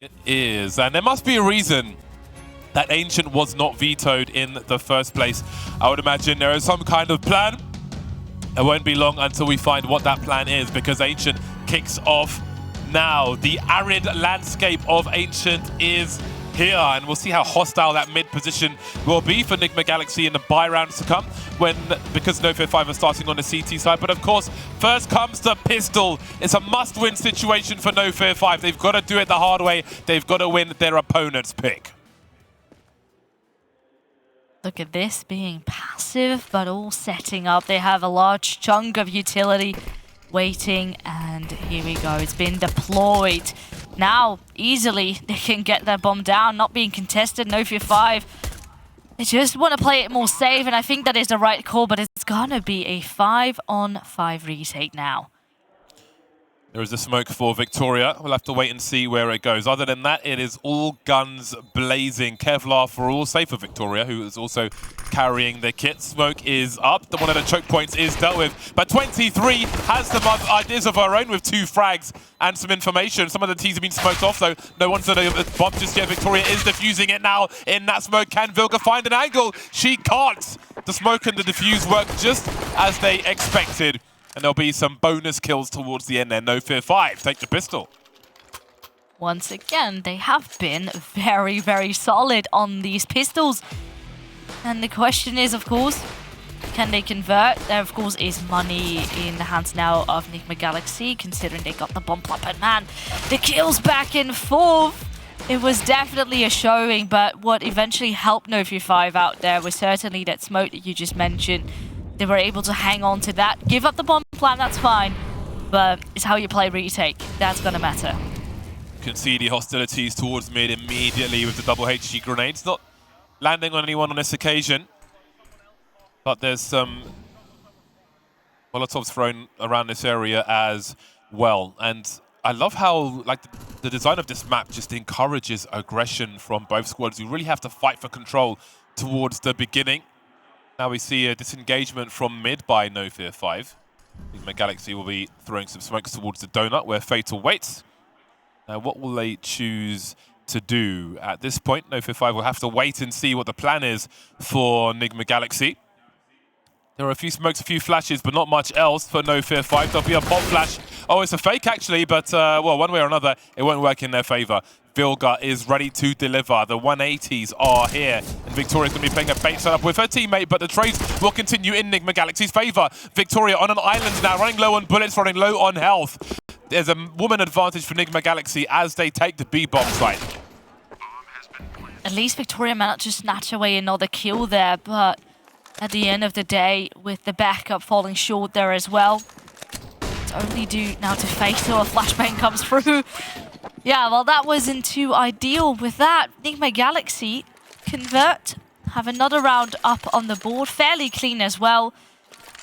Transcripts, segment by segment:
It is, and there must be a reason that Ancient was not vetoed in the first place. I would imagine there is some kind of plan. It won't be long until we find what that plan is, because Ancient kicks off now. The arid landscape of Ancient is here, and we'll see how hostile that mid position will be for Nigma Galaxy in the buy rounds to come, because NOFEAR5 are starting on the CT side. But of course, first comes the pistol. It's a must-win situation for NOFEAR5. They've got to do it the hard way. They've got to win their opponent's pick. Look at this, being passive, but all setting up. They have a large chunk of utility waiting, and here we go. It's been deployed. Now, easily, they can get their bomb down, not being contested. NOFEAR5, they just want to play it more safe, and I think that is the right call, but it's gonna be a 5-on-5 retake now. There is a smoke for Victoria. We'll have to wait and see where it goes. Other than that, it is all guns blazing. Kevlar for all, safe for Victoria, who is also carrying the kit. Smoke is up. One of the choke points is dealt with. But 23 has some ideas of her own with 2 frags and some information. Some of the T's have been smoked off, though. No one's done a bomb just yet. Victoria is defusing it now in that smoke. Can Vilga find an angle? She can't. The smoke and the defuse work just as they expected. And there'll be some bonus kills towards the end there. NOFEAR5, take the pistol. Once again, they have been very, very solid on these pistols. And the question is, of course, can they convert? There, of course, is money in the hands now of Nigma Galaxy, considering they got the bomb plot. But man, the kills back and forth. It was definitely a showing, but what eventually helped NOFEAR5 out there was certainly that smoke that you just mentioned. They were able to hang on to that. Give up the bomb plan, that's fine. But it's how you play retake. That's going to matter. You can see the hostilities towards mid immediately with the double HG grenades. Not landing on anyone on this occasion. But there's some Molotovs thrown around this area as well. And I love how the design of this map just encourages aggression from both squads. You really have to fight for control towards the beginning. Now we see a disengagement from mid by NOFEAR5. Nigma Galaxy will be throwing some smokes towards the donut where Fatal waits. Now what will they choose to do at this point? NOFEAR5 will have to wait and see what the plan is for Nigma Galaxy. There are a few smokes, a few flashes, but not much else for NOFEAR5. There'll be a pop flash. Oh, it's a fake actually, but well, one way or another, it won't work in their favor. Vilga is ready to deliver. The 180s are here. And Victoria's going to be playing a bait setup with her teammate, but the trades will continue in Nigma Galaxy's favor. Victoria on an island now, running low on bullets, running low on health. There's a woman advantage for Nigma Galaxy as they take the B-bomb site. At least Victoria managed to snatch away another kill there, but at the end of the day, with the backup falling short there as well, it's only due now to Fatal. A flashbang comes through. Yeah, well, that wasn't too ideal with that. Nigma Galaxy convert, have another round up on the board, fairly clean as well.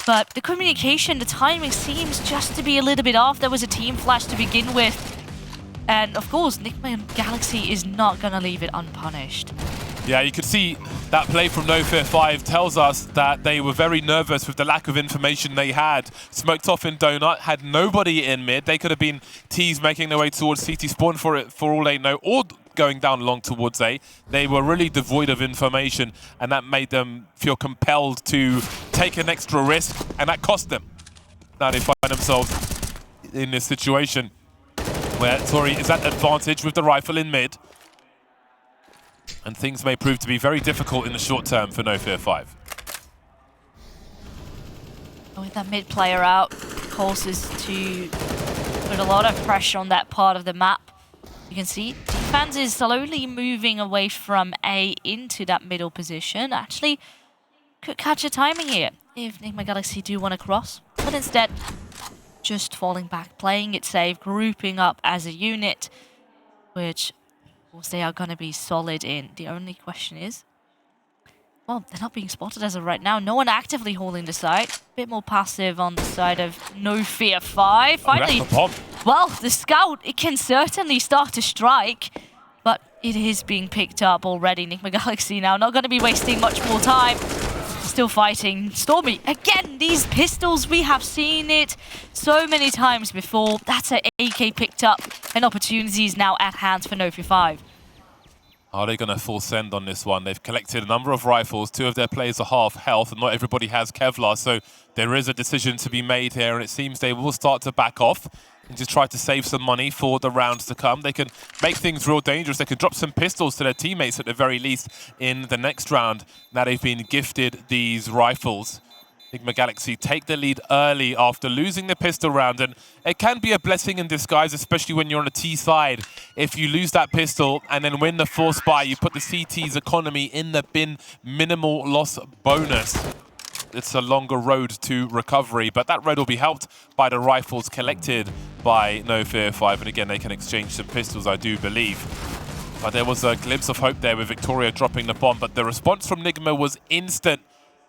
But the communication, the timing seems just to be a little bit off. There was a team flash to begin with. And of course, Nigma Galaxy is not going to leave it unpunished. Yeah, you could see that play from NOFEAR5 tells us that they were very nervous with the lack of information they had. Smoked off in Donut, had nobody in mid. They could have been T's making their way towards CT spawn for all they know, or going down long towards A. They were really devoid of information, and that made them feel compelled to take an extra risk, and that cost them. Now they find themselves in this situation where Tory is at advantage with the rifle in mid. And things may prove to be very difficult in the short term for NOFEAR5. With that mid player out, causes to put a lot of pressure on that part of the map. You can see defense is slowly moving away from A into that middle position. Actually, could catch a timing here if Nigma Galaxy do want to cross. But instead, just falling back, playing it safe, grouping up as a unit, which they are going to be solid in. The only question is, well, they're not being spotted as of right now. No one actively holding the site. A bit more passive on the side of NOFEAR5. Finally, well, the scout, it can certainly start to strike, but it is being picked up already. Nigma Galaxy now not going to be wasting much more time. still fighting. Stormy, again, these pistols, we have seen it so many times before. That's an AK picked up, and opportunities now at hand for NOFEAR5. Are they going to full send on this one? They've collected a number of rifles. 2 of their players are half health, and not everybody has Kevlar, so there is a decision to be made here, and it seems they will start to back off and just try to save some money for the rounds to come. They can make things real dangerous. They can drop some pistols to their teammates at the very least in the next round. Now they've been gifted these rifles. Nigma Galaxy take the lead early after losing the pistol round, and it can be a blessing in disguise, especially when you're on a T side. If you lose that pistol and then win the force buy, you put the CT's economy in the bin, minimal loss bonus. It's a longer road to recovery, but that road will be helped by the rifles collected by NOFEAR5, and again, they can exchange some pistols, I do believe. But there was a glimpse of hope there with Victoria dropping the bomb, but the response from Nigma was instant.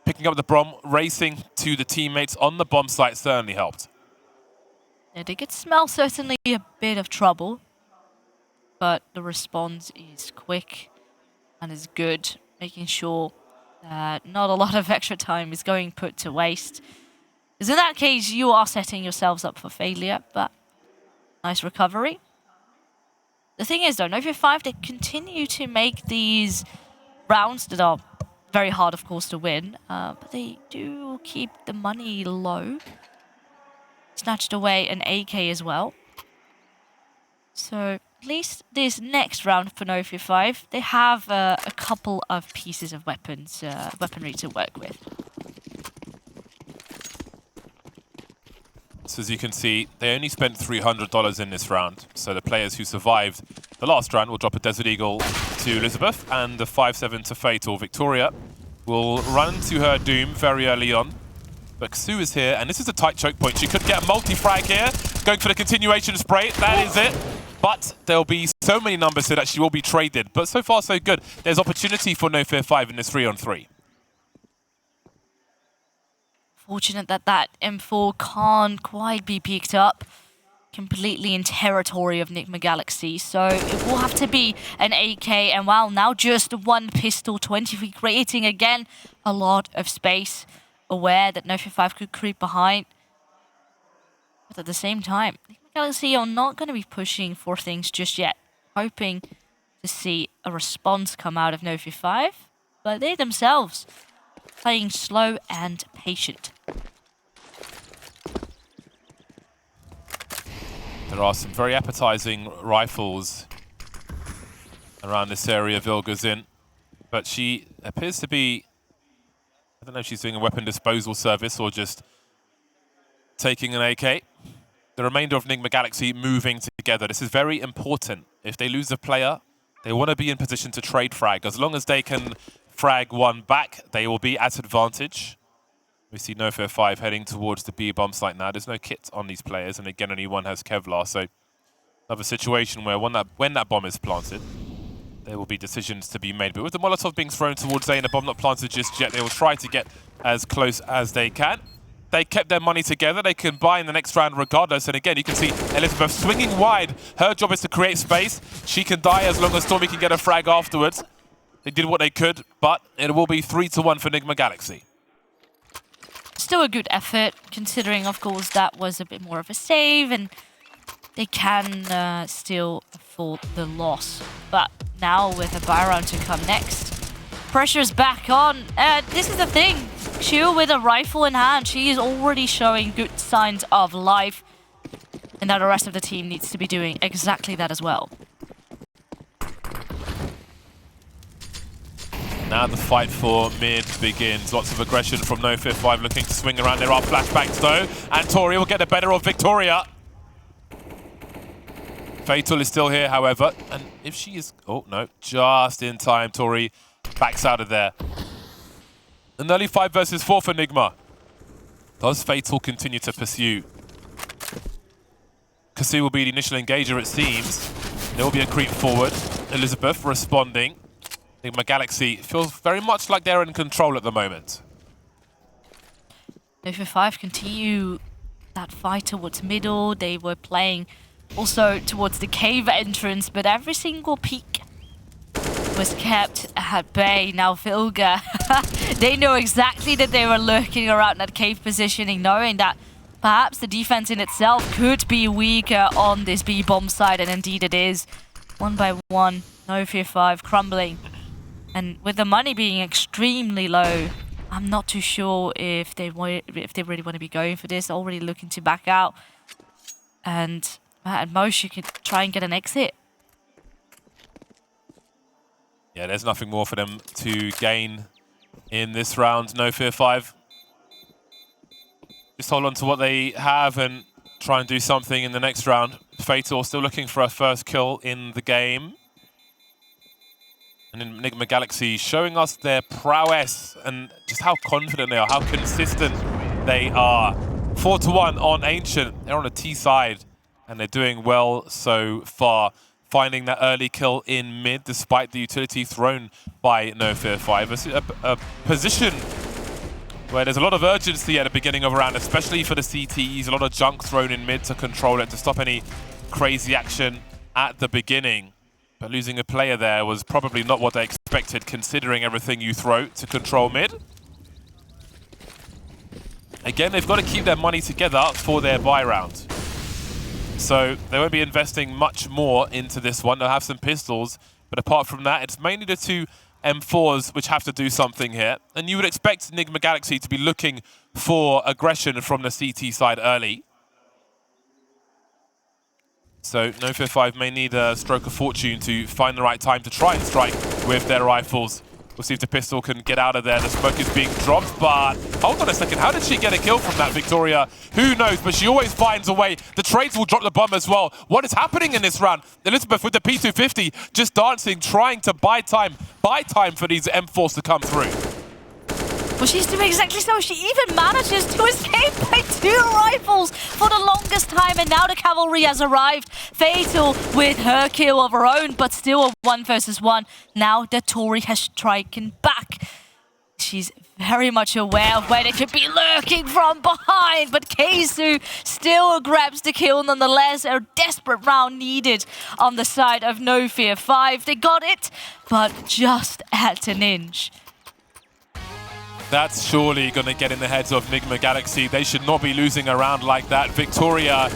Picking up the bomb, racing to the teammates on the bomb site certainly helped. Yeah, they could smell certainly a bit of trouble, but the response is quick and is good, making sure that not a lot of extra time is going put to waste. Because in that case, you are setting yourselves up for failure, but nice recovery. The thing is, though, NOFEAR5, they continue to make these rounds that are very hard, of course, to win, but they do keep the money low. Snatched away an AK as well. So at least this next round for NOFEAR5, they have a couple of pieces of weaponry to work with. So as you can see, they only spent $300 in this round. So the players who survived the last round will drop a Desert Eagle to Elizabeth and the 5-7 to Fatal. Victoria will run to her doom very early on. But Xu is here, and this is a tight choke point. She could get a multi-frag here, going for the continuation spray. That is it. But there'll be so many numbers here that she will be traded. But so far, so good. There's opportunity for NOFEAR5 in this 3-on-3. Fortunate that that M4 can't quite be picked up completely in territory of Nigma Galaxy, so it will have to be an AK, and wow, now just one pistol, 23, creating again a lot of space, aware that NOFEAR5 could creep behind. But at the same time, Nigma Galaxy are not going to be pushing for things just yet, hoping to see a response come out of NOFEAR5, but they themselves playing slow and patient. There are some very appetizing rifles around this area Vilga's in, but she appears to be, I don't know if she's doing a weapon disposal service or just taking an AK. The remainder of Nigma Galaxy moving together. This is very important. If they lose a player, they want to be in position to trade frag. As long as they can frag one back, they will be at advantage. We see NOFEAR5 heading towards the B bomb site now. There's no kit on these players, and again, only one has Kevlar. So another situation where when that bomb is planted, there will be decisions to be made. But with the Molotov being thrown towards A and the bomb not planted just yet, they will try to get as close as they can. They kept their money together. They can buy in the next round regardless. And again, you can see Elizabeth swinging wide. Her job is to create space. She can die as long as Stormy can get a frag afterwards. They did what they could, but it will be 3-1 for Nigma Galaxy. Still a good effort, considering, of course, that was a bit more of a save, and they can still afford the loss. But now, with a buy round to come next, pressure's back on. This is the thing. Xu with a rifle in hand, she is already showing good signs of life, and now the rest of the team needs to be doing exactly that as well. Now the fight for mid begins. Lots of aggression from NOFEAR5 looking to swing around. There are flashbacks though, and Tory will get the better of Victoria. Fatal is still here, however, and if she is... Oh, no, just in time. Tory backs out of there. An early 5 versus 4 for Nigma. Does Fatal continue to pursue? Kasi will be the initial engager, it seems. There will be a creep forward. Elizabeth responding. Nigma Galaxy feels very much like they're in control at the moment. NOFEAR5 continue that fight towards middle. They were playing also towards the cave entrance, but every single peek was kept at bay. Now vilga, they know exactly that they were lurking around that cave positioning, knowing that perhaps the defense in itself could be weaker on this B-bomb side, and indeed it is. One by one, NOFEAR5 crumbling. And with the money being extremely low, I'm not too sure if they really want to be going for this, already looking to back out. And at most you could try and get an exit. Yeah, there's nothing more for them to gain in this round, NOFEAR5. Just hold on to what they have and try and do something in the next round. Fatal still looking for a first kill in the game. And then Nigma Galaxy showing us their prowess and just how confident they are, how consistent they are. 4-1 on Ancient. They're on the T side and they're doing well so far. Finding that early kill in mid despite the utility thrown by NOFEAR5. A position where there's a lot of urgency at the beginning of a round, especially for the CTs. A lot of junk thrown in mid to control it, to stop any crazy action at the beginning. But losing a player there was probably not what they expected, considering everything you throw to control mid. Again, they've got to keep their money together for their buy round. So they won't be investing much more into this one. They'll have some pistols, but apart from that, it's mainly the two M4s which have to do something here. And you would expect Nigma Galaxy to be looking for aggression from the CT side early. So NOFEAR5 may need a stroke of fortune to find the right time to try and strike with their rifles. We'll see if the pistol can get out of there. The smoke is being dropped, but hold on a second. How did she get a kill from that, Victoria? Who knows, but she always finds a way. The trades will drop the bomb as well. What is happening in this round? Elizabeth with the P250 just dancing, trying to buy time for these M4s to come through. Well, she's doing exactly so. She even manages to escape by 2 rifles for the longest time, and now the cavalry has arrived. Fatal with her kill of her own, but still a 1 versus 1. Now the Tory has striken back. She's very much aware of where they could be lurking from behind, but Keisu still grabs the kill nonetheless. A desperate round needed on the side of NOFEAR5. They got it, but just at an inch. That's surely going to get in the heads of Nigma Galaxy. They should not be losing a round like that. Victoria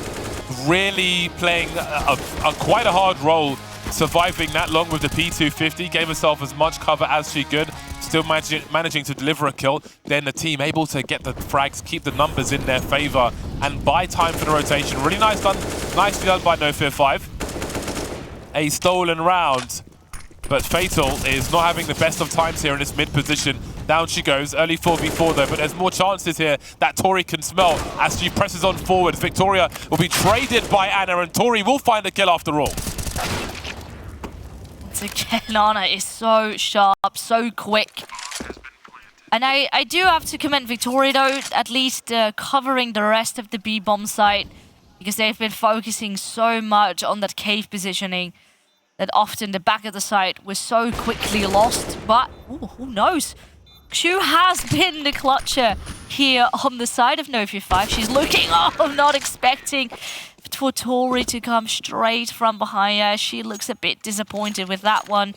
really playing quite a hard role, surviving that long with the P250, gave herself as much cover as she could, still managing to deliver a kill. Then the team able to get the frags, keep the numbers in their favor, and buy time for the rotation. Really nicely done by NOFEAR5. A stolen round, but Fatal is not having the best of times here in this mid position. Down she goes, early 4v4 though, but there's more chances here that Tory can smell as she presses on forward. Victoria will be traded by Anna, and Tory will find the kill after all. Once again, Anna is so sharp, so quick. And I do have to commend Victoria though, at least covering the rest of the B-bomb site, because they've been focusing so much on that cave positioning that often the back of the site was so quickly lost. But ooh, who knows? Xu has been the clutcher here on the side of NOFEAR5. She's looking up, not expecting for Tory to come straight from behind her. She looks a bit disappointed with that one.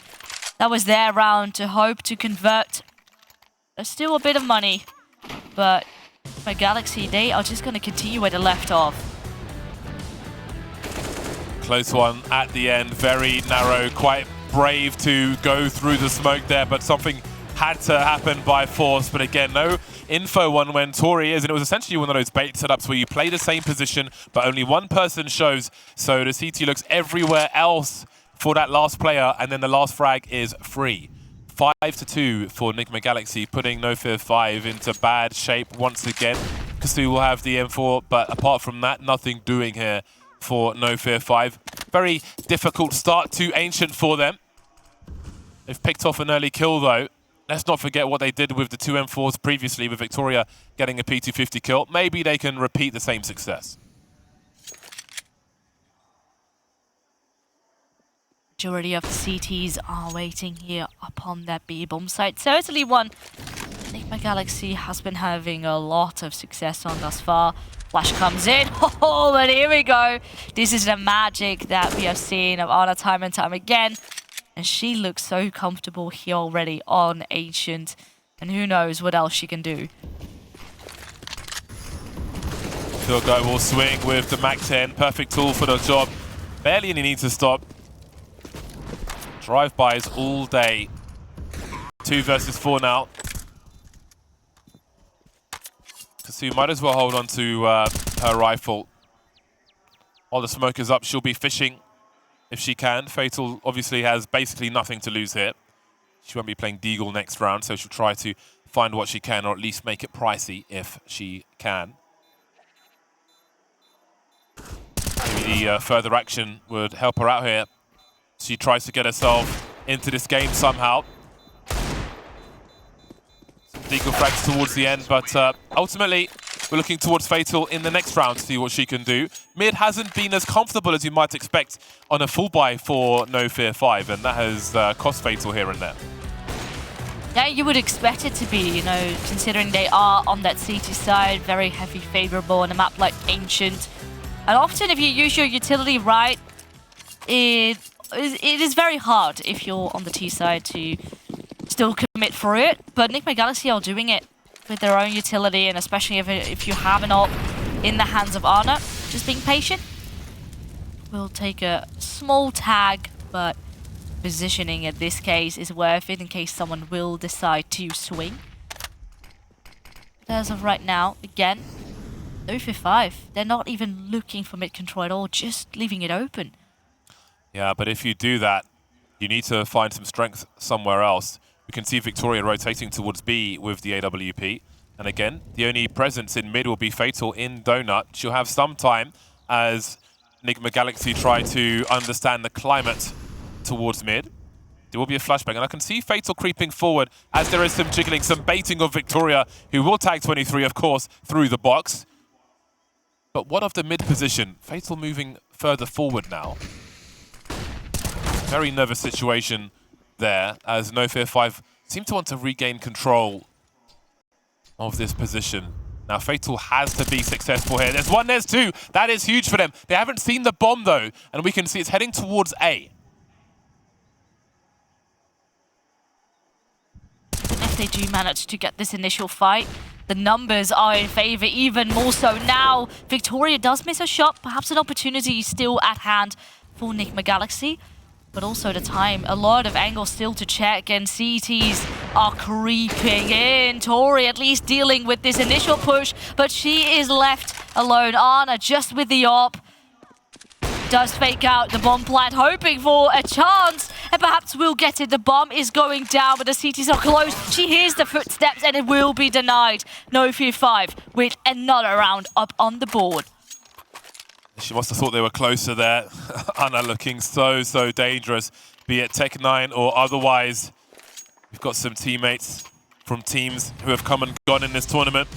That was their round to hope to convert. There's still a bit of money, but my Galaxy, they are just going to continue where they left off. Close one at the end, very narrow, quite brave to go through the smoke there, but something had to happen by force. But again, no info on when Tory is, and it was essentially one of those bait setups where you play the same position, but only one person shows. So the CT looks everywhere else for that last player, and then the last frag is free. 5-2 for Nigma Galaxy, putting NOFEAR5 into bad shape once again. Kasu will have the M4, but apart from that, nothing doing here for NOFEAR5. Very difficult start to Ancient for them. They've picked off an early kill though. Let's not forget what they did with the 2 M4s previously, with Victoria getting a P250 kill. Maybe they can repeat the same success. Majority of the CTs are waiting here upon that B-bomb site. Certainly one Nigma Galaxy has been having a lot of success on thus far. Flash comes in. Oh, but here we go. This is the magic that we have seen of Anna time and time again. And she looks so comfortable here already on Ancient. And who knows what else she can do. Vilga will swing with the Mac 10. Perfect tool for the job. Barely any need to stop. Drive-bys all day. 2 versus 4 now. Kasu might as well hold on to her rifle. While the smoke is up, she'll be fishing if she can. Fatal obviously has basically nothing to lose here. She won't be playing Deagle next round, so she'll try to find what she can, or at least make it pricey if she can. Maybe the further action would help her out here. She tries to get herself into this game somehow. Some Deagle frags towards the end, but ultimately we're looking towards Fatal in the next round to see what she can do. Mid hasn't been as comfortable as you might expect on a full buy for NOFEAR5, and that has cost Fatal here and there. Yeah, you would expect it to be, you know, considering they are on that CT side, very heavy favorable on a map like Ancient. And often if you use your utility right, it is very hard if you're on the T side to still commit for it. But Nigma Galaxy are doing it with their own utility, and especially if you have an ult in the hands of Ana, just being patient. We'll take a small tag, but positioning in this case is worth it in case someone will decide to swing. But as of right now, again, NOFEAR5, they're not even looking for mid control at all, just leaving it open. Yeah, but if you do that, you need to find some strength somewhere else. We can see Victoria rotating towards B with the AWP. And again, the only presence in mid will be Fatal in Donut. She'll have some time as Nigma Galaxy try to understand the climate towards mid. There will be a flashbang, and I can see Fatal creeping forward as there is some jiggling, some baiting of Victoria, who will tag 23, of course, through the box. But what of the mid position? Fatal moving further forward now. Very nervous situation there, as NOFEAR5 seem to want to regain control of this position. Now, Fatal has to be successful here. There's one, there's two. That is huge for them. They haven't seen the bomb, though, and we can see it's heading towards A. If they do manage to get this initial fight, the numbers are in favor even more so now. Victoria does miss a shot, perhaps an opportunity still at hand for Nigma Galaxy. But also the time, a lot of angles still to check, and CTs are creeping in. Tory at least dealing with this initial push, but she is left alone. Ana just with the op. Does fake out the bomb plant, hoping for a chance, and perhaps will get it. The bomb is going down, but the CTs are close. She hears the footsteps, and it will be denied. NOFEAR5 with another round up on the board. She must have thought they were closer there. Ana looking so dangerous, be it Tech9 or otherwise. We've got some teammates from teams who have come and gone in this tournament,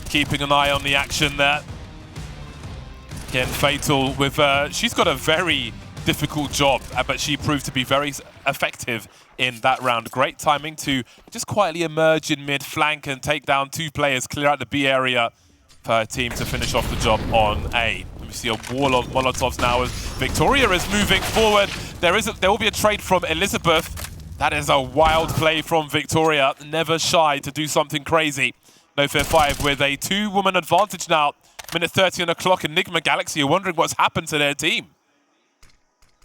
keeping an eye on the action there. Again, Fatal with, she's got a very difficult job, but she proved to be very effective in that round. Great timing to just quietly emerge in mid flank and take down 2 players, clear out the B area for her team to finish off the job on A. We see a wall of Molotovs now as Victoria is moving forward. There will be a trade from Elizabeth. That is a wild play from Victoria, never shy to do something crazy. NOFEAR5 with a 2-woman advantage now. Minute 30 on the clock, and Nigma Galaxy are wondering what's happened to their team.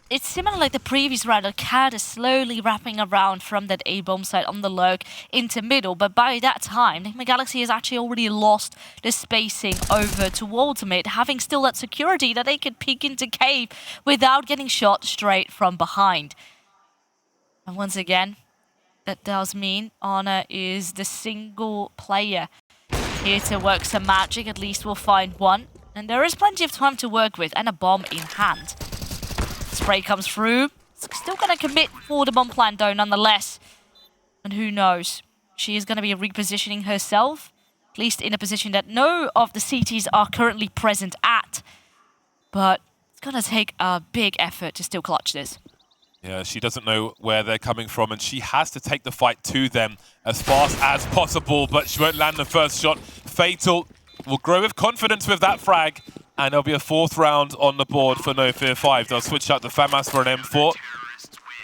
It's similar like the previous round. Cat is slowly wrapping around from that A-bomb site on the lurk into middle, but by that time, Nigma Galaxy has actually already lost the spacing over towards mid, having still that security that they could peek into cave without getting shot straight from behind. And once again, that does mean Ana is the single player here to work some magic. At least we'll find one. And there is plenty of time to work with, and a bomb in hand. Spray comes through. Still going to commit for the bomb plant though, nonetheless. And who knows? She is going to be repositioning herself, at least in a position that no of the CTs are currently present at. But it's going to take a big effort to still clutch this. Yeah, she doesn't know where they're coming from, and she has to take the fight to them as fast as possible, but she won't land the first shot. Fatal will grow with confidence with that frag, and there'll be a 4th round on the board for NOFEAR5. They'll switch out the FAMAS for an M4.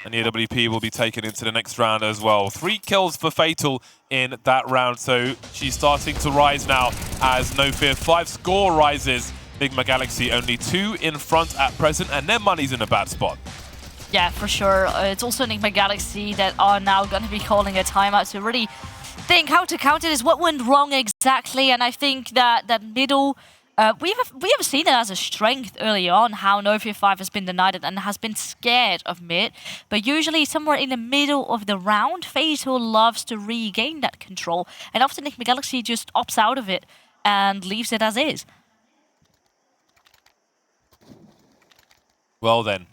And EWP will be taken into the next round as well. 3 kills for Fatal in that round, so she's starting to rise now as NOFEAR5 score rises. Nigma Galaxy only 2 in front at present, and their money's in a bad spot. Yeah, for sure. It's also Nigma Galaxy that are now going to be calling a timeout to really think how to counter this, what went wrong exactly, and I think that middle... we have seen it as a strength early on, how NOFEAR5 has been denied it and has been scared of mid. But usually somewhere in the middle of the round, Fatal loves to regain that control. And often Nigma Galaxy just opts out of it and leaves it as is. Well then,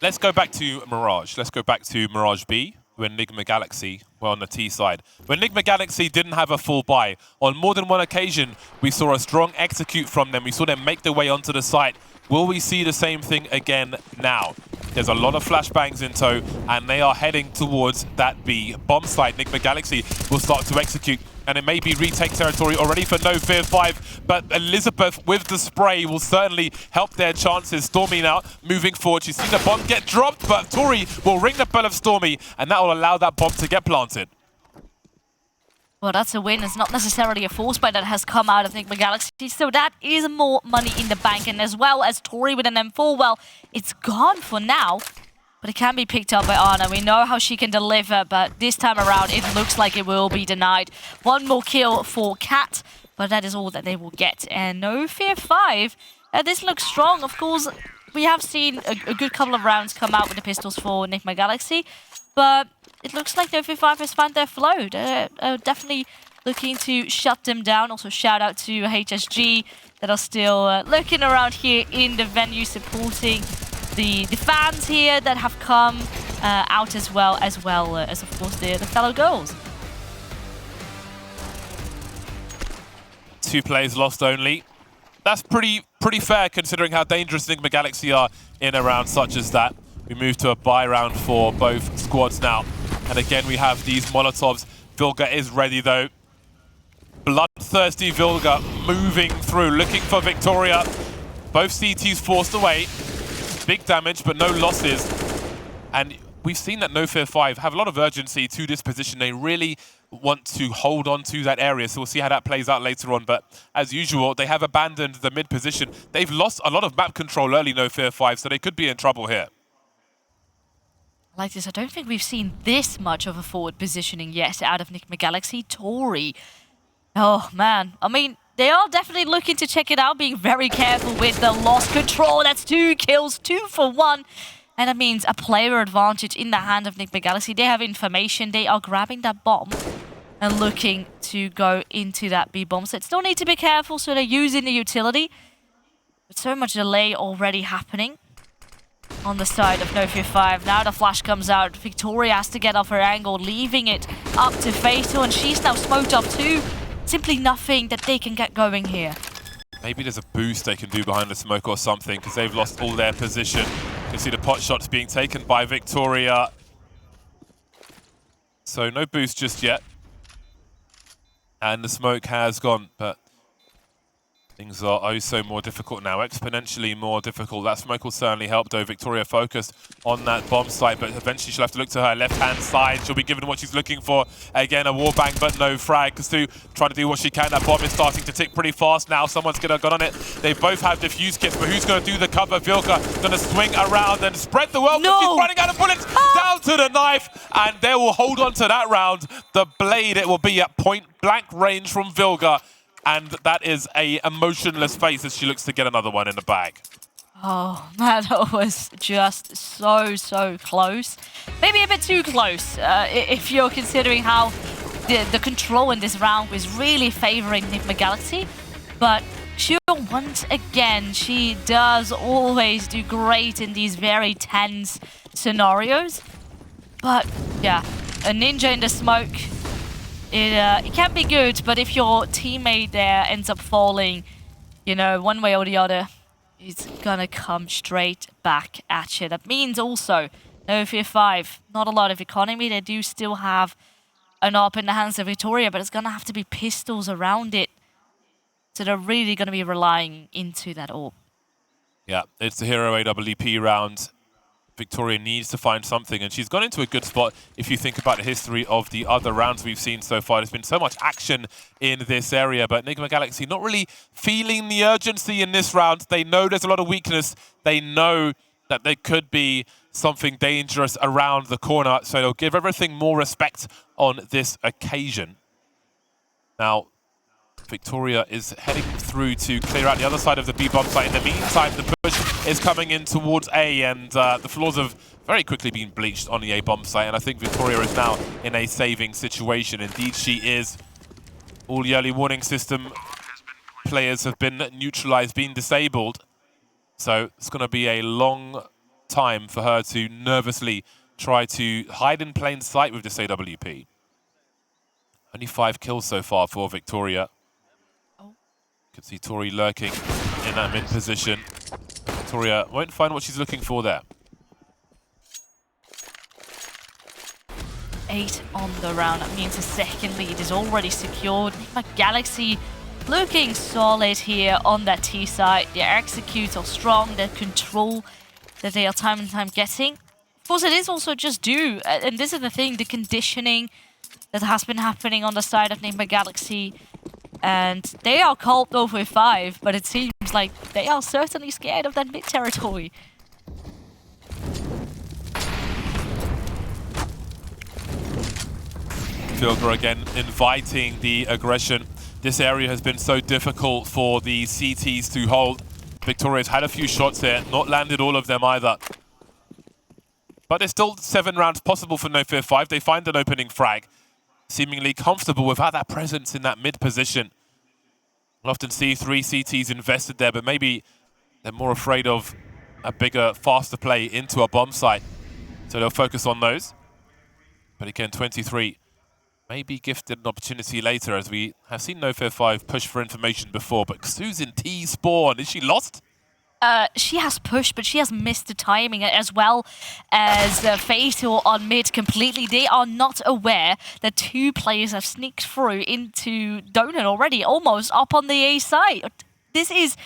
let's go back to Mirage. Let's go back to Mirage B, when Nigma Galaxy were on the T side. When Nigma Galaxy didn't have a full buy, on more than one occasion, we saw a strong execute from them. We saw them make their way onto the site. Will we see the same thing again now? There's a lot of flashbangs in tow, and they are heading towards that B bomb site. Nigma Galaxy will start to execute, and it may be retake territory already for NOFEAR5, but Elizabeth with the spray will certainly help their chances. Stormy now moving forward. She's seen the bomb get dropped, but Tory will ring the bell of Stormy, and that will allow that bomb to get planted. Well, that's a win. It's not necessarily a force buy that has come out of Nigma Galaxy, so that is more money in the bank. And as well as Tory with an M4, well, it's gone for now, but it can be picked up by Anna. We know how she can deliver, but this time around, it looks like it will be denied. One more kill for Cat, but that is all that they will get. And NOFEAR5, this looks strong. Of course, we have seen a good couple of rounds come out with the pistols for Nigma Galaxy, but it looks like NOFEAR5 has found their flow. They're definitely looking to shut them down. Also, shout out to HSG that are still lurking around here in the venue, supporting the fans here that have come out as well as of course the fellow girls. 2 players lost only. That's pretty fair considering how dangerous Nigma Galaxy are in a round such as that. We move to a bye round for both squads now. And again, we have these Molotovs. Vilga is ready though. Bloodthirsty Vilga moving through, looking for Victoria. Both CTs forced away. Big damage, but no losses. And we've seen that NOFEAR5 have a lot of urgency to this position. They really want to hold on to that area, so we'll see how that plays out later on. But as usual, they have abandoned the mid position. They've lost a lot of map control early, NOFEAR5, so they could be in trouble here. Like this, I don't think we've seen this much of a forward positioning yet out of Nigma Galaxy. Tory. Oh, man. I mean, they are definitely looking to check it out, being very careful with the lost control. That's 2 kills, 2 for 1. And that means a player advantage in the hand of Nigma Galaxy. They have information. They are grabbing that bomb and looking to go into that B bomb. So they still need to be careful, so they're using the utility. But so much delay already happening on the side of NOFEAR5. Now the flash comes out. Victoria has to get off her angle, leaving it up to Fatal, and she's now smoked up too. Simply nothing that they can get going here. Maybe there's a boost they can do behind the smoke or something, because they've lost all their position. You can see the pot shots being taken by Victoria. So no boost just yet. And the smoke has gone, but things are oh so more difficult now, exponentially more difficult. That smoke will certainly help though. Victoria focused on that bomb site, but eventually she'll have to look to her left-hand side. She'll be given what she's looking for. Again, a warbang, but no frag. Kastu trying to do what she can. That bomb is starting to tick pretty fast now. Someone's gonna got on it. They both have diffuse kits, but who's gonna do the cover? Vilga gonna swing around and spread the wealth. No. She's running out of bullets. Down to the knife, and they will hold on to that round. The blade, it will be at point blank range from Vilga. And that is a emotionless face as she looks to get another one in the bag. Oh, man, that was just so close. Maybe a bit too close, if you're considering how the control in this round was really favoring Nigma Galaxy. But she'll once again, she does always do great in these very tense scenarios. But, yeah, a ninja in the smoke. It can be good, but if your teammate there ends up falling, you know, one way or the other, it's gonna come straight back at you. That means also, NOFEAR5, not a lot of economy. They do still have an AWP in the hands of Victoria, but it's gonna have to be pistols around it. So they're really gonna be relying into that AWP. Yeah, it's the Hero AWP round. Victoria needs to find something, and she's gone into a good spot. If you think about the history of the other rounds we've seen so far, there's been so much action in this area, but Nigma Galaxy not really feeling the urgency in this round. They know there's a lot of weakness. They know that there could be something dangerous around the corner, so they'll give everything more respect on this occasion. Now, Victoria is heading through to clear out the other side of the B bomb site. In the meantime, the push is coming in towards A, and the floors have very quickly been bleached on the A bomb site, and I think Victoria is now in a saving situation. Indeed, she is. All the early warning system players have been neutralized, been disabled. So it's going to be a long time for her to nervously try to hide in plain sight with this AWP. Only 5 kills so far for Victoria. You can see Tory lurking in that mid position. Victoria won't find what she's looking for there. 8 on the round. That means the second lead is already secured. Nigma Galaxy looking solid here on that T side. Their executes are strong, their control that they are time and time getting. Of course, it is also just due, and this is the thing, the conditioning that has been happening on the side of Nigma Galaxy. And they are called NOFEAR5, but it seems like they are certainly scared of that mid territory. Vilga again inviting the aggression. This area has been so difficult for the CTs to hold. Victoria's had a few shots here, not landed all of them either. But there's still 7 rounds possible for NOFEAR5. They find an opening frag, seemingly comfortable without that presence in that mid position. We'll often see 3 CTs invested there, but maybe they're more afraid of a bigger, faster play into a bomb site. So they'll focus on those. But again, 23 may be gifted an opportunity later, as we have seen NOFEAR5 push for information before. But Xu's in T spawn. Is she lost? She has pushed, but she has missed the timing, as well as Fatal on mid completely. They are not aware that 2 players have sneaked through into Donut already, almost up on the A side. This is...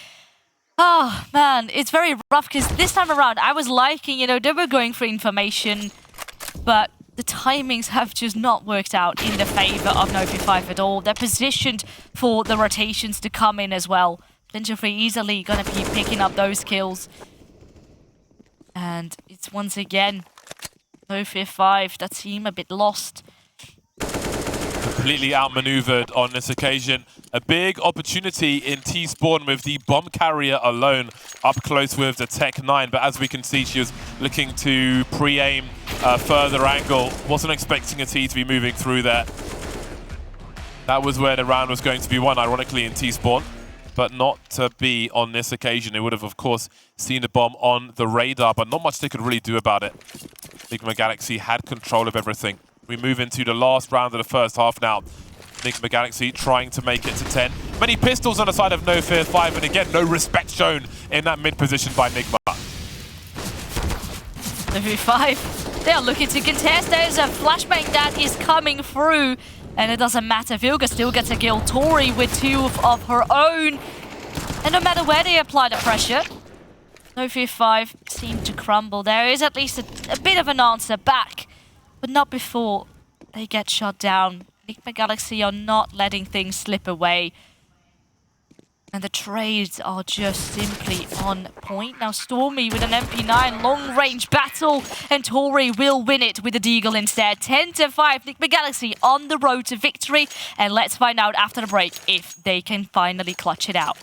Oh, man, it's very rough, because this time around, I was liking, you know, they were going for information, but the timings have just not worked out in the favor of NOFEAR5 at all. They're positioned for the rotations to come in as well. Ninja3 easily gonna be picking up those kills. And it's once again NOFEAR5 that seem a bit lost. Completely outmaneuvered on this occasion. A big opportunity in T-spawn with the bomb carrier alone up close with the Tech 9. But as we can see, she was looking to pre-aim a further angle. Wasn't expecting a T to be moving through there. That was where the round was going to be won, ironically, in T-spawn. But not to be on this occasion. They would have, of course, seen the bomb on the radar, but not much they could really do about it. Nigma Galaxy had control of everything. We move into the last round of the first half now. Nigma Galaxy trying to make it to 10. Many pistols on the side of NOFEAR5, and again, no respect shown in that mid position by Nigma. NOFEAR5, they are looking to contest. There's a flashbang that is coming through. And it doesn't matter, Vilga still gets a kill. Tory with 2 of her own. And no matter where they apply the pressure, NOFEAR5 seem to crumble. There is at least a bit of an answer back, but not before they get shot down. Nigma Galaxy are not letting things slip away. And the trades are just simply on point. Now Stormy with an MP9 long-range battle, and Tory will win it with a deagle instead. 10-5, Nigma Galaxy on the road to victory. And let's find out after the break if they can finally clutch it out.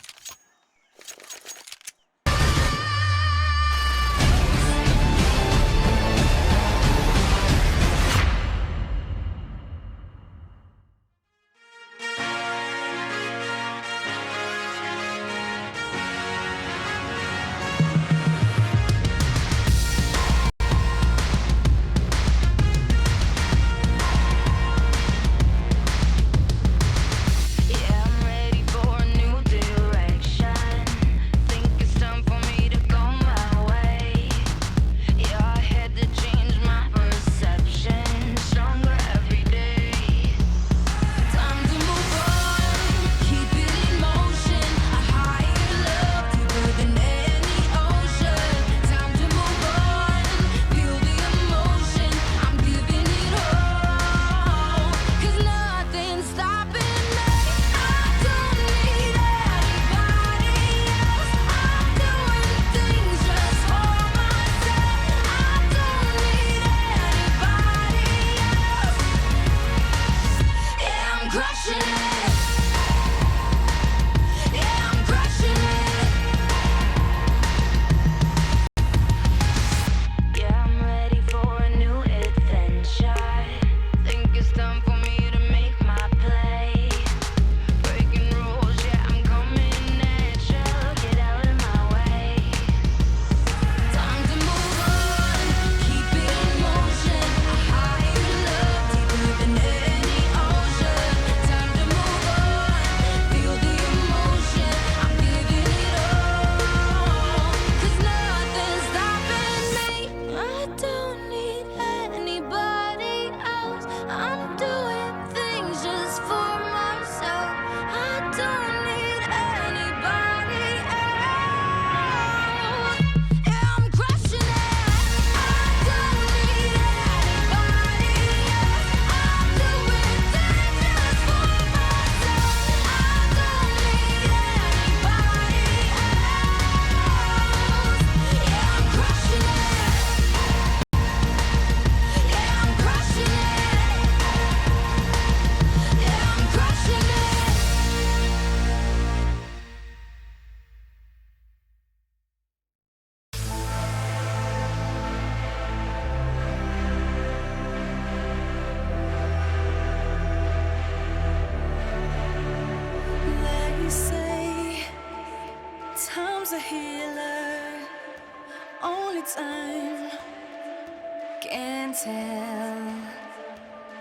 tell.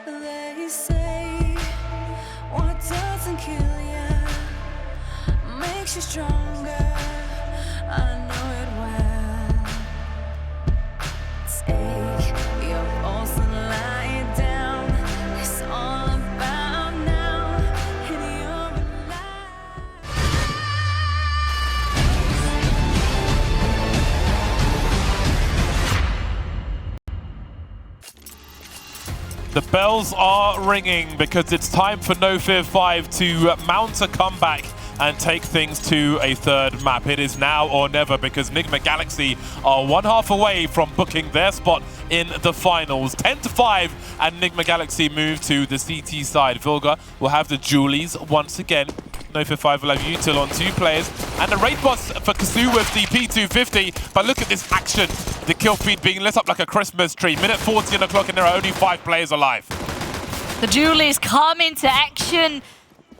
They say what doesn't kill you makes you stronger. I know it well. Take your pulse and lie it down. It's all about now, and you're alive. The bells are ringing because it's time for NOFEAR5 to mount a comeback and take things to a third map. It is now or never because Nigma Galaxy are one half away from booking their spot in the finals. 10-5, and Nigma Galaxy move to the CT side. Vilga will have the Julies once again. NOFEAR5 will have Util on 2 players, and the raid boss for Kasu with the P250. But look at this action. The kill feed being lit up like a Christmas tree. Minute 40 on the clock, and there are only 5 players alive. The Julies come into action.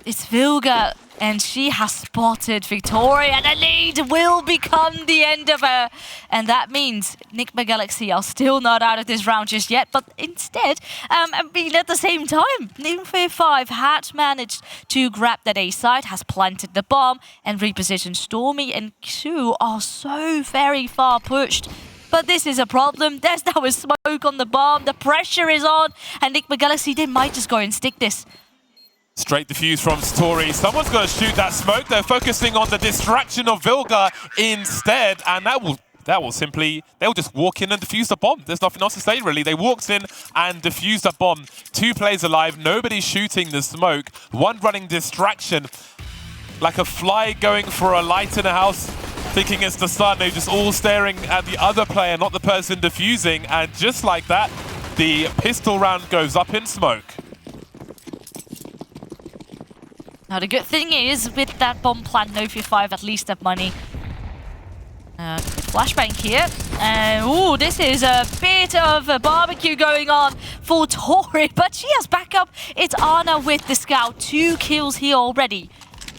It's Vilga, and she has spotted Victoria, and the lead will become the end of her. And that means Nigma Galaxy are still not out of this round just yet, but instead, at the same time, NOFEAR5 had managed to grab that A side, has planted the bomb, and repositioned Stormy, and Kasu are so very far pushed. But this is a problem. There's now a smoke on the bomb, the pressure is on, and Nigma Galaxy, they might just go and stick this. Straight defuse from Tory. Someone's going to shoot that smoke. They're focusing on the distraction of Vilga instead, and they'll just walk in and defuse the bomb. There's nothing else to say, really. They walked in and defused the bomb. 2 players alive. Nobody's shooting the smoke. One running distraction, like a fly going for a light in a house, thinking it's the sun. They're just all staring at the other player, not the person defusing. And just like that, the pistol round goes up in smoke. Now the good thing is, with that bomb plant, NOFEAR5 at least have money. Flashbang here. Ooh, this is a bit of a barbecue going on for Tory, but she has backup. It's Anna with the scout. 2 kills here already.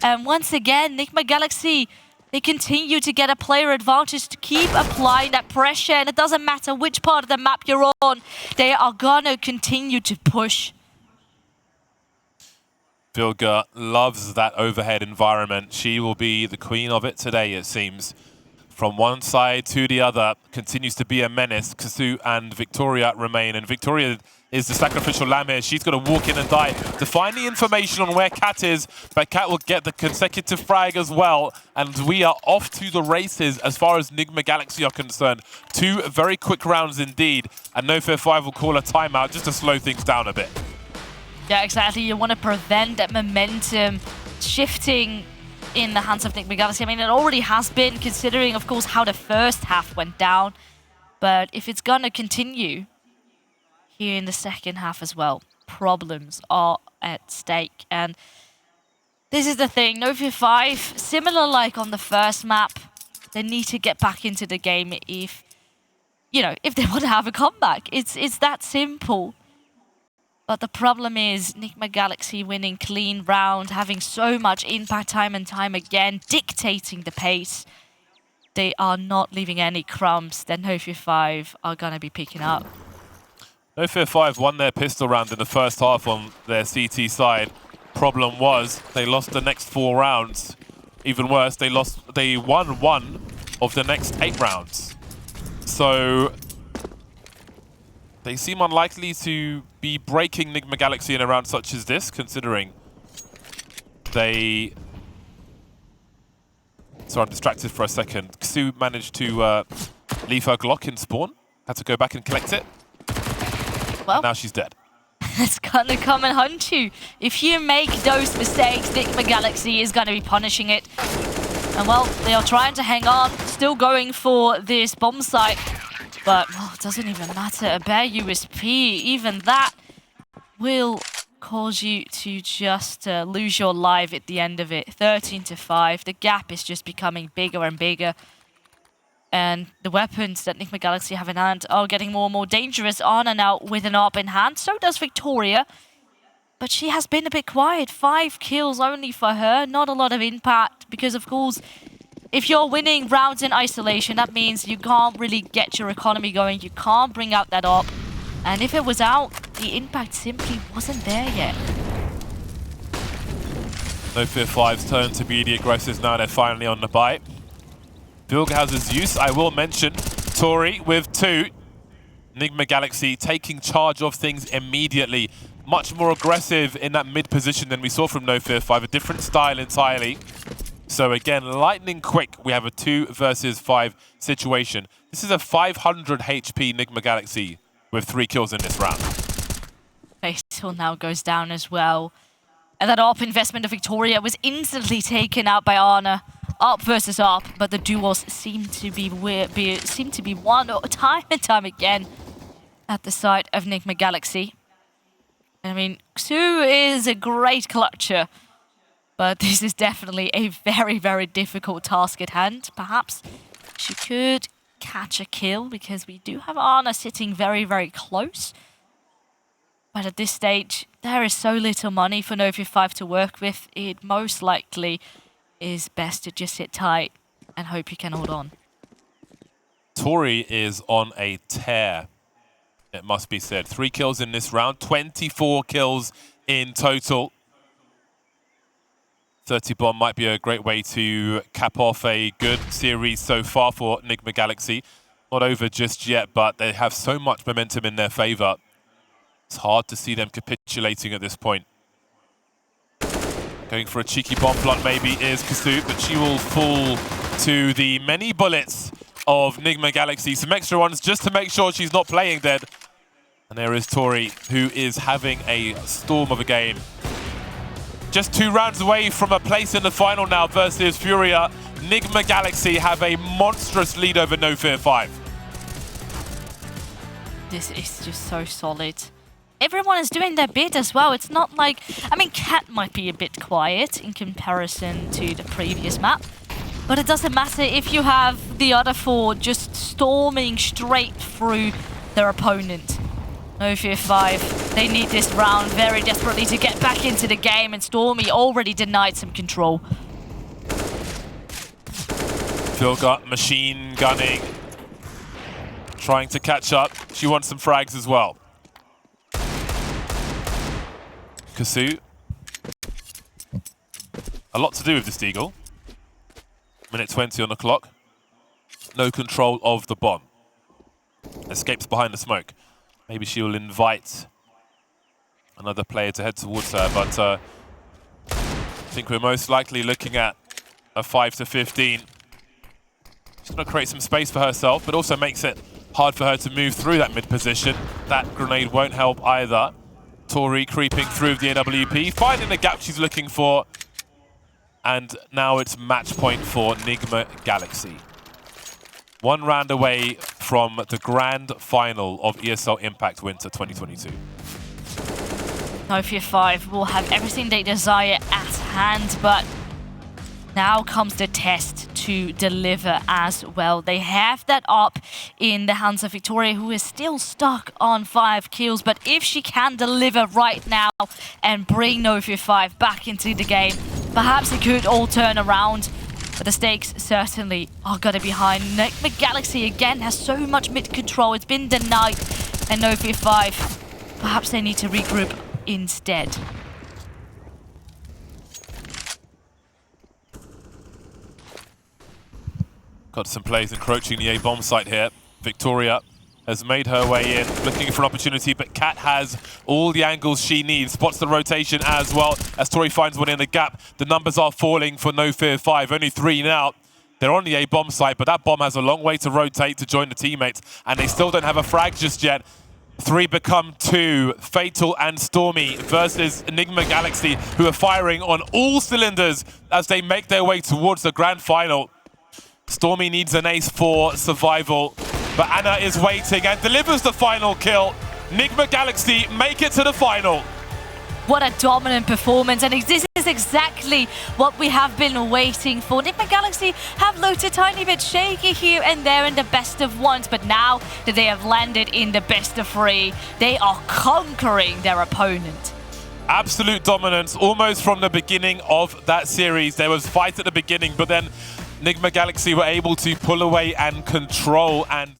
And once again, Nigma Galaxy, they continue to get a player advantage to keep applying that pressure, and it doesn't matter which part of the map you're on, they are gonna continue to push. Vilga loves that overhead environment. She will be the queen of it today, it seems. From one side to the other, continues to be a menace. Kasu and Victoria remain, and Victoria is the sacrificial lamb here. She's going to walk in and die to find the information on where Cat is, but Cat will get the consecutive frag as well, and we are off to the races as far as Nigma Galaxy are concerned. 2 very quick rounds indeed, and NOFEAR5 will call a timeout just to slow things down a bit. Yeah, exactly. You want to prevent that momentum shifting in the hands of Nigma Galaxy. I mean, it already has been, considering, of course, how the first half went down. But if it's going to continue here in the second half as well, problems are at stake. And this is the thing. NOFEAR5, similar like on the first map, they need to get back into the game if they want to have a comeback. It's that simple. But the problem is Nigma Galaxy winning clean round, having so much impact time and time again, dictating the pace. They are not leaving any crumbs that NOFEAR5 are going to be picking up. NOFEAR5 won their pistol round in the first half on their CT side. Problem was, they lost the next 4 rounds. Even worse, they won 1 of the next 8 rounds. So they seem unlikely to be breaking Nigma Galaxy in a round such as this, considering they... Sorry, I'm distracted for a second. Kasu managed to leave her Glock in spawn. Had to go back and collect it. Well, and now she's dead. It's gonna come and hunt you. If you make those mistakes, Nigma Galaxy is gonna be punishing it. And well, they are trying to hang on, still going for this bomb site. But it doesn't even matter. A bare USP, even that will cause you to just lose your life at the end of it. 13-5. The gap is just becoming bigger and bigger. And the weapons that Nigma Galaxy have in hand are getting more and more dangerous. Anna now with an AWP in hand. So does Victoria. But she has been a bit quiet. 5 kills only for her. Not a lot of impact. Because, of course, if you're winning rounds in isolation, that means you can't really get your economy going. You can't bring out that AWP. And if it was out, the impact simply wasn't there yet. NOFEAR5's turn to be the aggressors now. They're finally on the bite. Vilga has his use. I will mention Tory with 2. Nigma Galaxy taking charge of things immediately. Much more aggressive in that mid position than we saw from NOFEAR5. A different style entirely. So again, lightning quick. We have a 2 versus 5 situation. This is a 500 HP Nigma Galaxy with 3 kills in this round. Fatal now goes down as well. And that ARP investment of Victoria was instantly taken out by Arna. ARP versus ARP, but the duels seem to be won time and time again at the side of Nigma Galaxy. I mean, Xu is a great clutcher, but this is definitely a very, very difficult task at hand. Perhaps she could catch a kill because we do have Arna sitting very, very close. But at this stage, there is so little money for NOFEAR5 to work with. It most likely is best to just sit tight and hope you can hold on. Tory is on a tear, it must be said. 3 kills in this round, 24 kills in total. 30 bomb might be a great way to cap off a good series so far for Nigma Galaxy. Not over just yet, but they have so much momentum in their favor. It's hard to see them capitulating at this point. Going for a cheeky bomb plot maybe is Kasu, but she will fall to the many bullets of Nigma Galaxy. Some extra ones just to make sure she's not playing dead. And there is Tory, who is having a storm of a game. Just 2 rounds away from a place in the final now versus Furia. Nigma Galaxy have a monstrous lead over NOFEAR5. This is just so solid. Everyone is doing their bit as well. It's not like... I mean, Cat might be a bit quiet in comparison to the previous map. But it doesn't matter if you have the other 4 just storming straight through their opponent. NOFEAR5, they need this round very desperately to get back into the game. And Stormy already denied some control. Vilga machine gunning. Trying to catch up. She wants some frags as well. Kasu. A lot to do with this Deagle. Minute 20 on the clock. No control of the bomb. Escapes behind the smoke. Maybe she will invite another player to head towards her, but I think we're most likely looking at a 5 to 15. She's going to create some space for herself, but also makes it hard for her to move through that mid position. That grenade won't help either. Tory creeping through the AWP, finding the gap she's looking for. And now it's match point for Nigma Galaxy. 1 round away from the grand final of ESL Impact Winter 2022. NOFEAR5 will have everything they desire at hand, but now comes the test to deliver as well. They have that up in the hands of Victoria, who is still stuck on 5 kills. But if she can deliver right now and bring NOFEAR5 back into the game, perhaps it could all turn around. But the stakes certainly are going to be high. Nigma Galaxy again has so much mid control. It's been denied. And NOFEAR5, perhaps they need to regroup instead. Got some players encroaching the A-bomb site here. Victoria has made her way in, looking for an opportunity, but Cat has all the angles she needs. Spots the rotation as well, as Tory finds one in the gap. The numbers are falling for NOFEAR5, only 3 now. They're on the A-bomb site, but that bomb has a long way to rotate to join the teammates, and they still don't have a frag just yet. 3 become 2. Fatal and Stormy versus Nigma Galaxy, who are firing on all cylinders as they make their way towards the grand final. Stormy needs an ace for survival, but Anna is waiting and delivers the final kill. Nigma Galaxy make it to the final. What a dominant performance, and this is exactly what we have been waiting for. Nigma Galaxy have looked a tiny bit shaky here and there in the best of ones, but now that they have landed in the best of 3, they are conquering their opponent. Absolute dominance, almost from the beginning of that series. There was fight at the beginning, but then Nigma Galaxy were able to pull away and control and